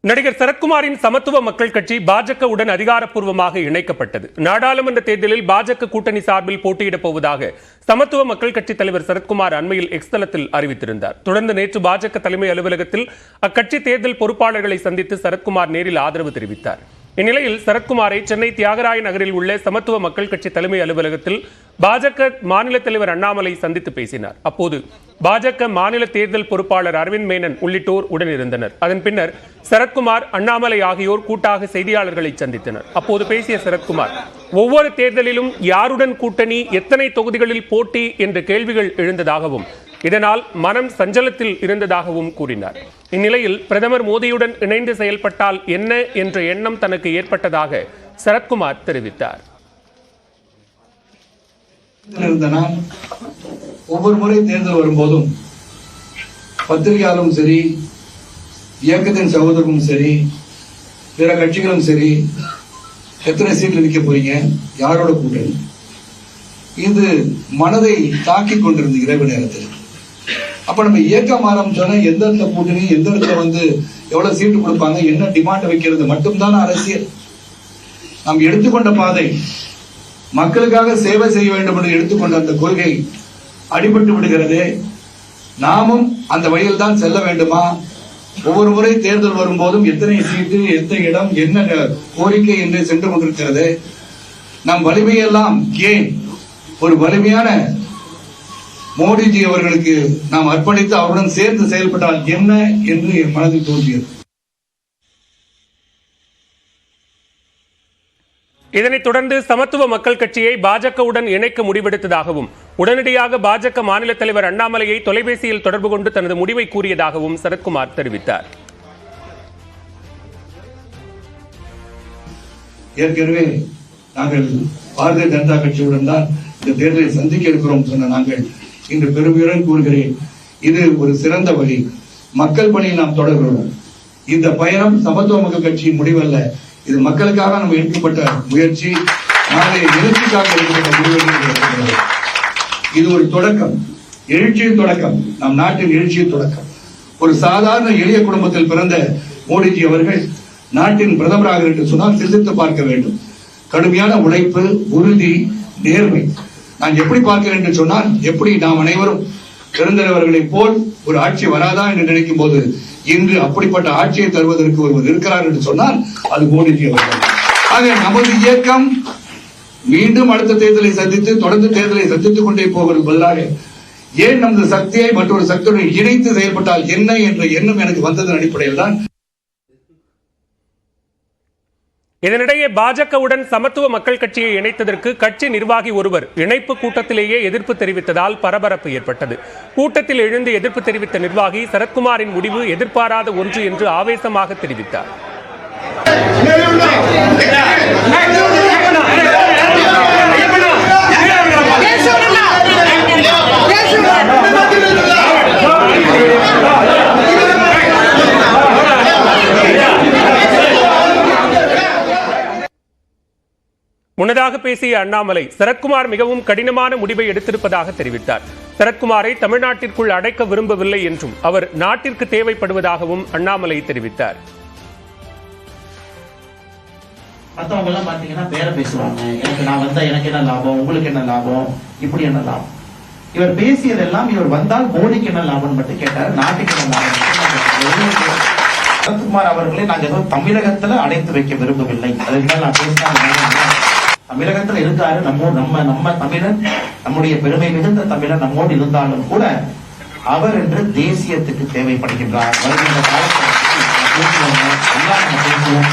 நடிகர் சரத்குமாரின் சமத்துவ மக்கள் கட்சி பாஜகவுடன் அதிகாரப்பூர்வமாக இணைக்கப்பட்டது. நாடாளுமன்ற தேர்தலில் பாஜக கூட்டணி சார்பில் போட்டியிடப் போவதாக சமத்துவ மக்கள் கட்சி தலைவர் சரத்குமார் அண்மையில் எக்ஸ் தளத்தில் அறிவித்திருந்தார். தொடர்ந்து நேற்று பாஜக தலைமை அலுவலகத்தில் அக்கட்சி தேர்தல் பொறுப்பாளர்களை சந்தித்து சரத்குமார் நேரில் ஆதரவு தெரிவித்தார். இந்நிலையில் சரத்குமாரை சென்னை தியாகராய நகரில் உள்ள சமத்துவ மக்கள் கட்சி தலைமை அலுவலகத்தில் பாஜக மாநில தலைவர் அண்ணாமலை சந்தித்து பேசினார். அப்போது பாஜக மாநில தேர்தல் பொறுப்பாளர் அரவிந்த் மேனன் உள்ளிட்டோர் உடனிருந்தனர். அதன் பின்னர் சரத்குமார், அண்ணாமலை ஆகியோர் கூட்டாக செய்தியாளர்களை சந்தித்தனர். அப்போது பேசிய சரத்குமார், ஒவ்வொரு தேர்தலிலும் யாருடன் கூட்டணி, எத்தனை தொகுதிகளில் போட்டி என்ற கேள்விகள் எழுந்ததாகவும் இதனால் மனம் சஞ்சலத்தில் இருந்ததாகவும் கூறினார். இந்நிலையில் பிரதமர் மோடியுடன் இணைந்து செயல்பட்டால் என்ன என்ற எண்ணம் தனக்கு ஏற்பட்டதாக சரத்குமார் தெரிவித்தார். ஒவ்வொரு முறை தேர்தல் வரும்போதும் பத்திரிகையாளரும் சரி, இயக்கத்தின் சகோதரரும் சரி, பிற கட்சிகளும் சரி, எத்தனை சீட்ல நிக்க போறீங்க, யாரோட கூட்டணி, இது மனதை தாக்கிக் கொண்டிருந்த இரவு நேரத்தில். அப்ப நம்ம இயக்கம் ஆரம்பிச்சோன்னா எந்த இடத்துல கூட்டணி, எந்த இடத்துல எவ்வளவு சீட்டு கொடுப்பாங்க, என்ன டிமாண்ட் வைக்கிறது மட்டும்தான் அரசியல். நாம் எடுத்துக்கொண்ட பாதை மக்களுக்காக சேவை செய்ய வேண்டும் என்று எடுத்துக்கொண்ட அந்த கொள்கை அடிபட்டு விடுகிறது. நாமும் அந்த வழியில் தான் செல்ல வேண்டுமா? ஒவ்வொரு முறை தேர்தல் வரும்போதும் எத்தனை சீட்டு, எத்தனை இடம், என்ன கோரிக்கை என்று சென்று கொண்டிருக்கிறது. நம் வலிமையெல்லாம் ஏன் ஒரு வலிமையான மோடிஜி அவர்களுக்கு நாம் அர்ப்பணித்து அவருடன் சேர்ந்து செயல்பட்டால் என்ன என்று என் மனதில் தோன்றியது. இதனைத் தொடர்ந்து சமத்துவ மக்கள் கட்சியை பாஜகவுடன் இணைக்க முடிவெடுத்ததாகவும் உடனடியாக பாஜக மாநில தலைவர் அண்ணாமலையை தொலைபேசியில் தொடர்பு கொண்டு தனது முடிவை கூறியதாகவும் சரத்குமார் தெரிவித்தார். ஏற்கனவே நாங்கள் பாரதிய ஜனதா கட்சியுடன் தான் இந்த தேர்தலை சந்திக்க இருக்கிறோம் சொன்ன நாங்கள் இன்று பெருமையுடன் கூறுகிறேன், இது ஒரு சிறந்த வழி. மக்கள் பணியை நாம் தொடர்கிறோம். இந்த பயணம் சமத்துவ மக்கள் கட்சியின் முடிவல்ல, இது மக்களுக்காக நம்ம எடுக்கப்பட்ட முயற்சி, நாளைய எழுச்சிக்காக எடுக்கப்பட்ட முடிவு. இது ஒரு தொடக்கம், எழுச்சியின் தொடக்கம், நம் நாட்டின் எழுச்சியின் தொடக்கம். ஒரு சாதாரண எளிய குடும்பத்தில் பிறந்த மோடிஜி அவர்கள் நாட்டின் பிரதமராக என்று சொன்னால் சிந்தித்து பார்க்க வேண்டும். கடுமையான உழைப்பு, உறுதி, நேர்மை. நான் எப்படி பார்க்கிறேன் என்று சொன்னால், எப்படி நாம் அனைவரும் பெருந்தலைவர்களை போல் ஒரு ஆட்சி வராதா என்று நினைக்கும் போது இன்று அப்படிப்பட்ட ஆட்சியை தருவதற்கு ஒருவர் இருக்கிறார் என்று சொன்னால் அது மோடிஜி அவர்கள். ஆக நமது இயக்கம் மீண்டும் அடுத்த தேர்தலை சந்தித்து தொடர்ந்து தேர்தலை சந்தித்துக் கொண்டே போவது பதிலாக ஏன் நமது சக்தியை மற்றொரு சக்தியுடன் இணைத்து செயல்பட்டால் என்ன என்ற எண்ணம் எனக்கு வந்ததன் அடிப்படையில் தான். இதனிடையே பாஜகவுடன் சமத்துவ மக்கள் கட்சியை இணைத்ததற்கு கட்சி நிர்வாகி ஒருவர் இணைப்பு கூட்டத்திலேயே எதிர்ப்பு தெரிவித்ததால் பரபரப்பு ஏற்பட்டது. கூட்டத்தில் எழுந்து எதிர்ப்பு தெரிவித்த நிர்வாகி சரத்குமாரின் முடிவு எதிர்பாராத ஒன்று என்று ஆவேசமாக தெரிவித்தார். முன்னதாக பேசிய அண்ணாமலை, சரத்குமார் மிகவும் கடினமான முடிவை எடுத்திருப்பதாக தெரிவித்தார். சரத்குமாரை தமிழ்நாட்டிற்குள் அடைக்க விரும்பவில்லை என்றும் அவர் நாட்டிற்கு தேவைப்படுவதாகவும் அண்ணாமலை தெரிவித்தார். மற்றவங்க எல்லாம் பாத்தீங்கன்னா பேர பேசுவாங்க, எனக்கு நான் வந்தா எனக்கு என்ன லாபம், உங்களுக்கு என்ன லாபம், இப்படி என்ன லாபம். இவர் பேசியதெல்லாம் இவர் வந்தால் மோடிக்கு என்ன லாபம் மட்டும் கேட்டார், நாட்டுக்கு என்ன லாபம். சரத்குமார் அவர்களை நாங்கள் ஏதோ தமிழகத்துல அடைத்து வைக்க விரும்பவில்லை. அதுக்கு நான் பேசினா தமிழகத்தில் இருக்காரு, நம்ம தமிழன், நம்முடைய பெருமை மிகுந்த தமிழன் நம்மோடு இருந்தாலும் கூட அவர் என்று தேசியத்துக்கு தேவைப்படுகின்றார். வருகின்ற காலத்தில் பேசுவோம்.